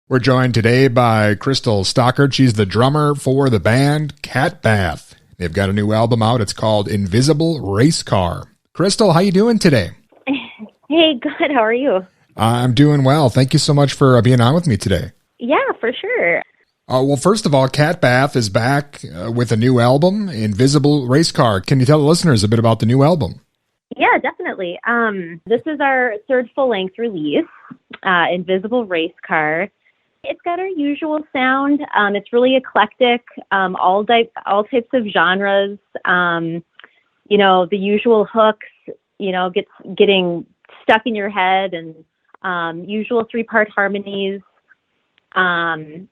We're joined today by Crystal Stockert. She's the drummer for the band Catbath. They've got a new album out. It's called Invisible Race Car. Crystal, how you doing today? Hey, good. How are you? I'm doing well. Thank you so much for being on with me today. Yeah, for sure. Well, first of all, Catbath is back with a new album, Invisible Race Car. Can you tell the listeners a bit about the new album? Yeah, definitely. This is our third full-length release, Invisible Race Car. It's got our usual sound. It's really eclectic, all types of genres. The usual hooks, getting stuck in your head, and usual 3-part harmonies. A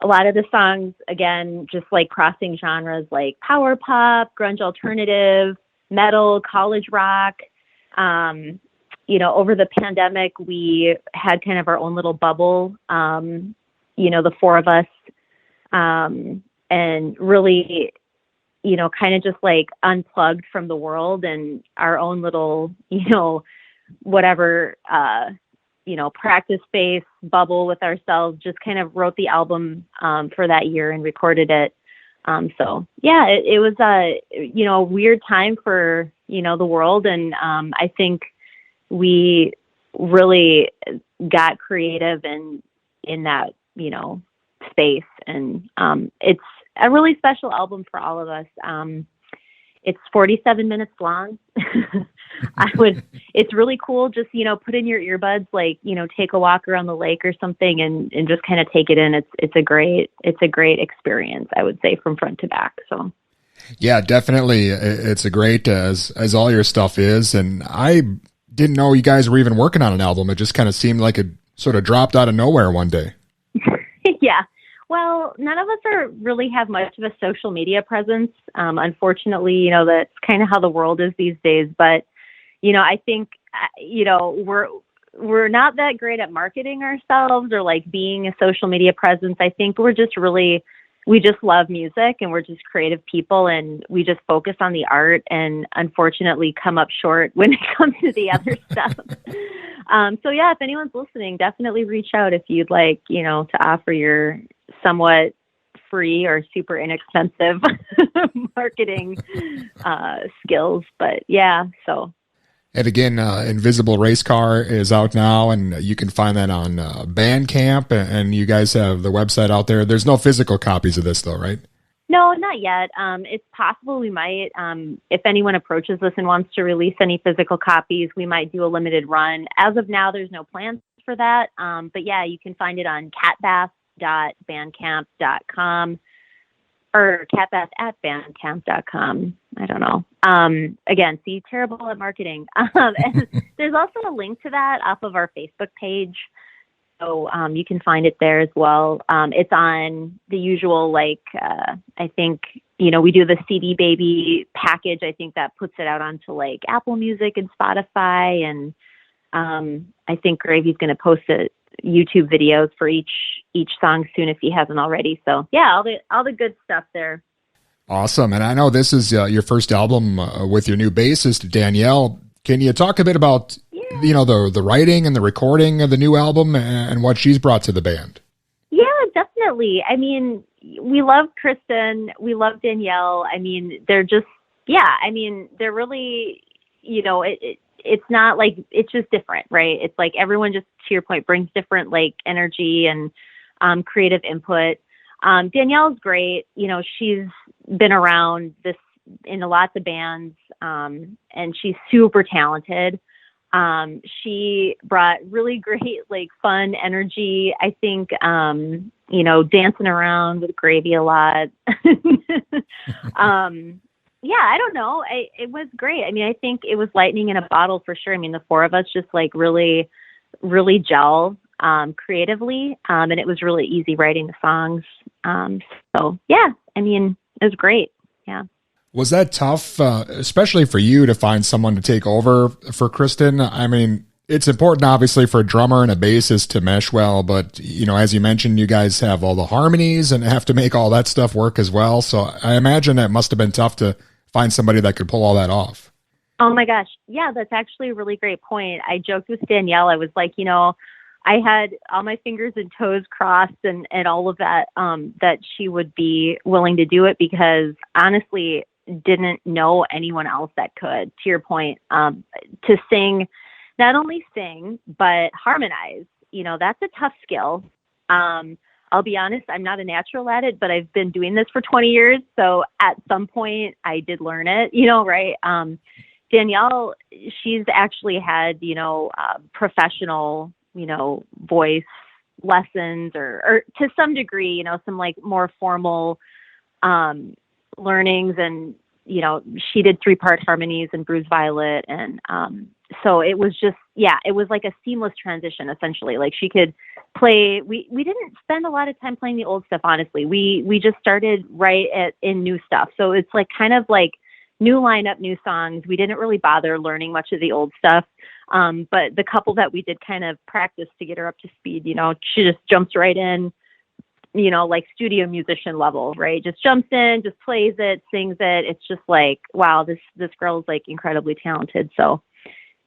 lot of the songs, again, just like crossing genres like power pop, grunge alternative, metal, college rock. Over the pandemic, we had kind of our own little bubble, the four of us, and really, kind of just like unplugged from the world and our own little, whatever, practice space bubble with ourselves, just kind of wrote the album for that year and recorded it. It was a weird time for, the world. And I think we really got creative in that, space. And it's a really special album for all of us. It's 47 minutes long. It's really cool. Just, put in your earbuds, take a walk around the lake or something and just kind of take it in. It's a great experience, I would say, from front to back. So. Yeah, definitely. It's a great, as all your stuff is. And I didn't know you guys were even working on an album. It just kind of seemed like it sort of dropped out of nowhere one day. Yeah. Well, none of us really have much of a social media presence. Unfortunately, that's kind of how the world is these days. But, I think, we're not that great at marketing ourselves or like being a social media presence. I think we just love music and we're just creative people and we just focus on the art and unfortunately come up short when it comes to the other stuff. If anyone's listening, definitely reach out if you'd like, to offer your somewhat free or super inexpensive marketing skills. But yeah, so. And again, Invisible Race Car is out now, and you can find that on Bandcamp, and you guys have the website out there. There's no physical copies of this, though, right? No, not yet. It's possible we might, if anyone approaches us and wants to release any physical copies, we might do a limited run. As of now, there's no plans for that. But yeah, you can find it on catbath.bandcamp.com or catbath@bandcamp.com. I don't know. Again, see, terrible at marketing. And there's also a link to that off of our Facebook page. So you can find it there as well. It's on the usual, I think, we do the CD Baby package. I think that puts it out onto like Apple Music and Spotify. And I think Gravy's going to post YouTube videos for each song soon if he hasn't already. So yeah, all the good stuff there. Awesome. And I know this is your first album with your new bassist, Danielle. Can you talk a bit about, the writing and the recording of the new album and what she's brought to the band? Yeah, definitely. I mean, we love Kristen. We love Danielle. I mean, they're just, they're really, it's not like, it's just different, right? It's like everyone just, to your point, brings different like energy and creative input. Danielle's great. She's been around this in lots of bands, and she's super talented. She brought really great, like fun energy. I think, dancing around with Gravy a lot. I don't know. It was great. I mean, I think it was lightning in a bottle for sure. I mean, the four of us just like really, really gel creatively, and it was really easy writing the songs. It was great. Yeah. Was that tough, especially for you, to find someone to take over for Kristen? I mean, it's important, obviously, for a drummer and a bassist to mesh well, but, as you mentioned, you guys have all the harmonies and have to make all that stuff work as well. So I imagine that must have been tough to find somebody that could pull all that off. Oh, my gosh. Yeah, that's actually a really great point. I joked with Danielle. I was like, I had all my fingers and toes crossed and all of that, that she would be willing to do it, because honestly, didn't know anyone else that could, to your point, to sing, not only sing, but harmonize. That's a tough skill. I'll be honest, I'm not a natural at it, but I've been doing this for 20 years. So at some point I did learn it, right? Danielle, she's actually had, professional, voice lessons or to some degree, some like more formal, learnings. And, she did 3-part harmonies and bruised violet. And, so it was just, it was like a seamless transition, essentially. Like she could play, we didn't spend a lot of time playing the old stuff, honestly. We just started in new stuff. So it's like kind of like new lineup, new songs. We didn't really bother learning much of the old stuff. But the couple that we did kind of practice to get her up to speed, she just jumps right in, like studio musician level, right? Just jumps in, just plays it, sings it. It's just like, wow, this girl is like incredibly talented. So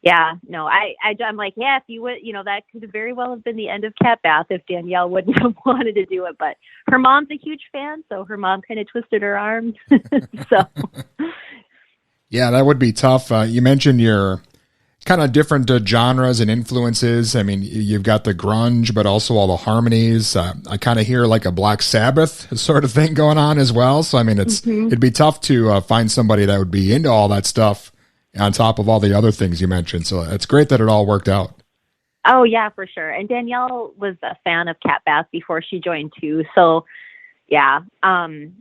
yeah, no, I'm like, if you would, that could very well have been the end of Catbath if Danielle wouldn't have wanted to do it. But her mom's a huge fan, so her mom kind of twisted her arm. So, yeah, that would be tough. You mentioned your kind of different genres and influences. I mean, you've got the grunge, but also all the harmonies. I kind of hear like a Black Sabbath sort of thing going on as well. So, I mean, it'd be tough to find somebody that would be into all that stuff on top of all the other things you mentioned. So it's great that it all worked out. Oh yeah, for sure. And Danielle was a fan of Catbath before she joined too. So yeah. I mean,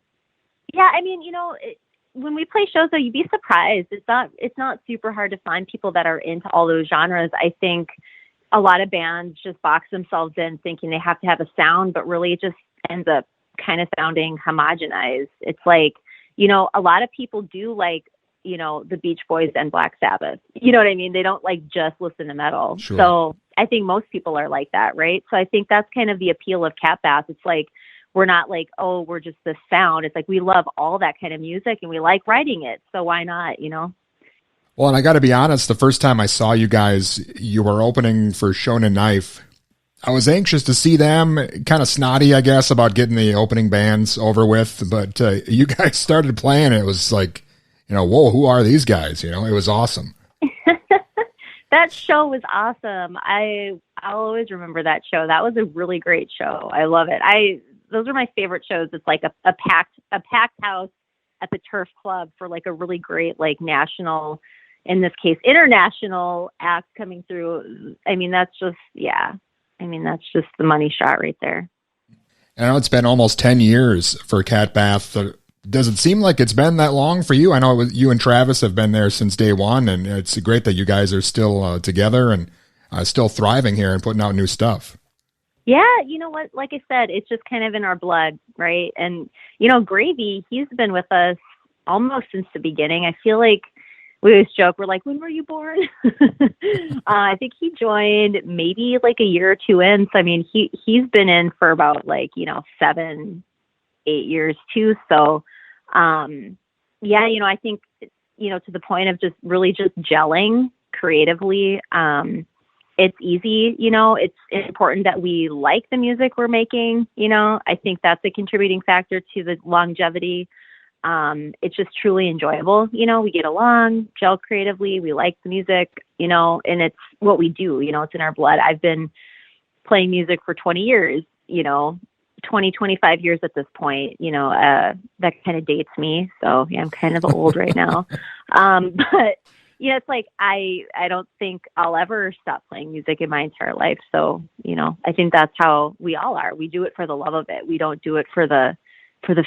when we play shows though, you'd be surprised. It's not super hard to find people that are into all those genres. I think a lot of bands just box themselves in thinking they have to have a sound, but really it just ends up kind of sounding homogenized. It's like, a lot of people do like, the Beach Boys and Black Sabbath. You know what I mean? They don't like just listen to metal. Sure. So I think most people are like that, right? So I think that's kind of the appeal of Catbath. It's like, we're not like, oh, we're just this sound. It's like, we love all that kind of music and we like writing it. So why not, Well, and I got to be honest, the first time I saw you guys, you were opening for Shonen Knife. I was anxious to see them, kind of snotty, I guess, about getting the opening bands over with. But you guys started playing. It was like, whoa, who are these guys? It was awesome. That show was awesome. I'll always remember that show. That was a really great show. I love it. Those are my favorite shows. It's like a packed house at the Turf Club for like a really great, like national, in this case, international act coming through. I mean, that's just the money shot right there. I know it's been almost 10 years for Catbath. Does it seem like it's been that long for you? I know you and Travis have been there since day one, and it's great that you guys are still together and still thriving here and putting out new stuff. Yeah, you know what? Like I said, it's just kind of in our blood, right? And, Gravy, he's been with us almost since the beginning. I feel like we always joke, we're like, when were you born? I think he joined maybe like a year or two in. So, I mean, he's been in for about 7-8 years too. So, I think, to the point of just really just gelling creatively, it's easy, it's important that we like the music we're making. I think that's a contributing factor to the longevity. It's just truly enjoyable. We get along, gel creatively. We like the music, and it's what we do, it's in our blood. I've been playing music for 20 years, 25 years at this point, that kind of dates me. So yeah, I'm kind of old right now. But it's like, I don't think I'll ever stop playing music in my entire life. So, I think that's how we all are. We do it for the love of it. We don't do it for the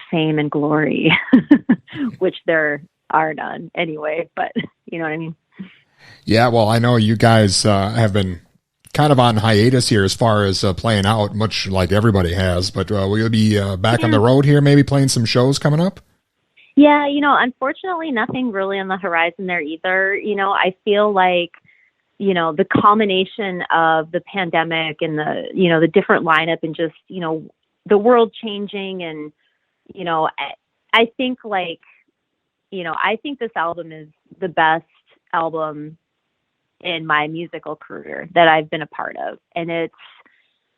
fame and glory, which there are none anyway, but you know what I mean? Yeah. Well, I know you guys have been kind of on hiatus here as far as playing out, much like everybody has, but we'll be back on the road here, maybe playing some shows coming up. Yeah, unfortunately, nothing really on the horizon there either. I feel like, the culmination of the pandemic and the different lineup and just, the world changing. And, I think I think this album is the best album in my musical career that I've been a part of. And it's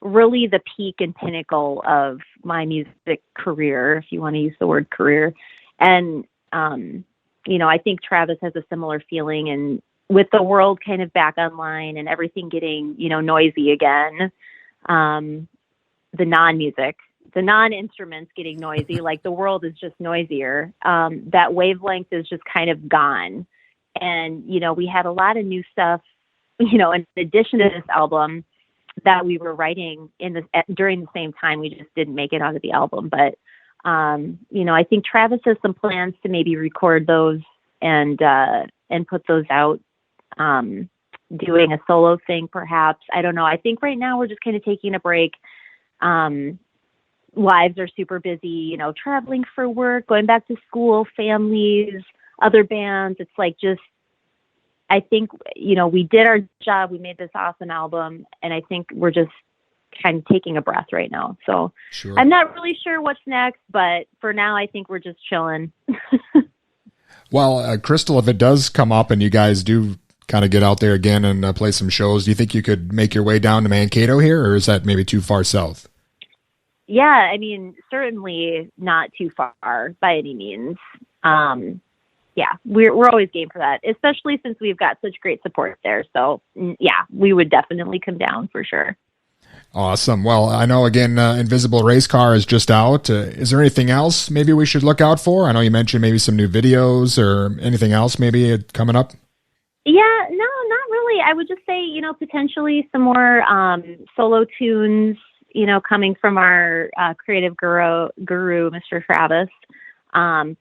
really the peak and pinnacle of my music career, if you want to use the word career. And, I think Travis has a similar feeling, and with the world kind of back online and everything getting, noisy again, the non-instruments getting noisy, like the world is just noisier. That wavelength is just kind of gone. And, we had a lot of new stuff, in addition to this album that we were writing during the same time. We just didn't make it onto the album. But, I think Travis has some plans to maybe record those and put those out, doing a solo thing, perhaps. I don't know. I think right now we're just kind of taking a break. Lives are super busy, traveling for work, going back to school, families, other bands. It's like I think, we did our job. We made this awesome album, and I think we're just kind of taking a breath right now. So sure. I'm not really sure what's next, but for now, I think we're just chilling. Well, Crystal, if it does come up and you guys do kind of get out there again and play some shows, do you think you could make your way down to Mankato here, or is that maybe too far south? Yeah, I mean, certainly not too far by any means. Yeah, we're always game for that, especially since we've got such great support there. So yeah, we would definitely come down for sure. Awesome. Well, I know, again, Invisible Race Car is just out. Is there anything else maybe we should look out for? I know you mentioned maybe some new videos or anything else maybe coming up. Yeah, no, not really. I would just say, potentially some more solo tunes, coming from our creative guru, Mr. Travis.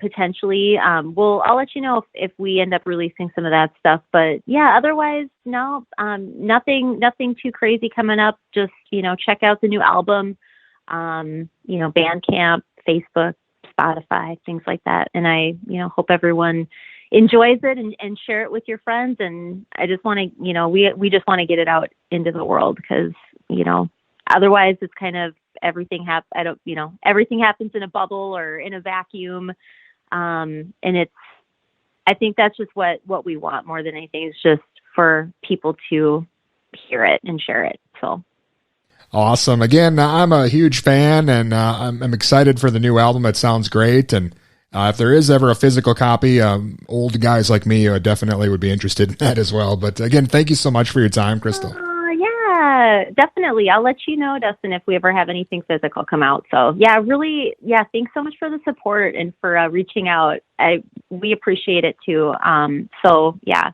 Potentially, I'll let you know if we end up releasing some of that stuff, but yeah, otherwise, no, nothing too crazy coming up. Just, check out the new album, Bandcamp, Facebook, Spotify, things like that. And I, hope everyone enjoys it and share it with your friends. And I just want to, we just want to get it out into the world because, otherwise it's kind of, everything happens in a bubble or in a vacuum. And I think that's just what we want more than anything, is just for people to hear it and share it. So awesome. Again, I'm a huge fan, and I'm excited for the new album. It sounds great. And if there is ever a physical copy, old guys like me definitely would be interested in that as well. But again, thank you so much for your time, Crystal. Yeah, definitely. I'll let you know, Dustin, if we ever have anything physical come out. So yeah, really, thanks so much for the support and for reaching out. We appreciate it too. So yeah,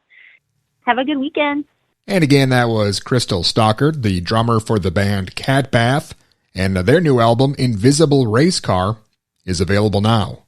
have a good weekend. And again, that was Crystal Stockert, the drummer for the band Catbath, and their new album, Invisible Race Car, is available now.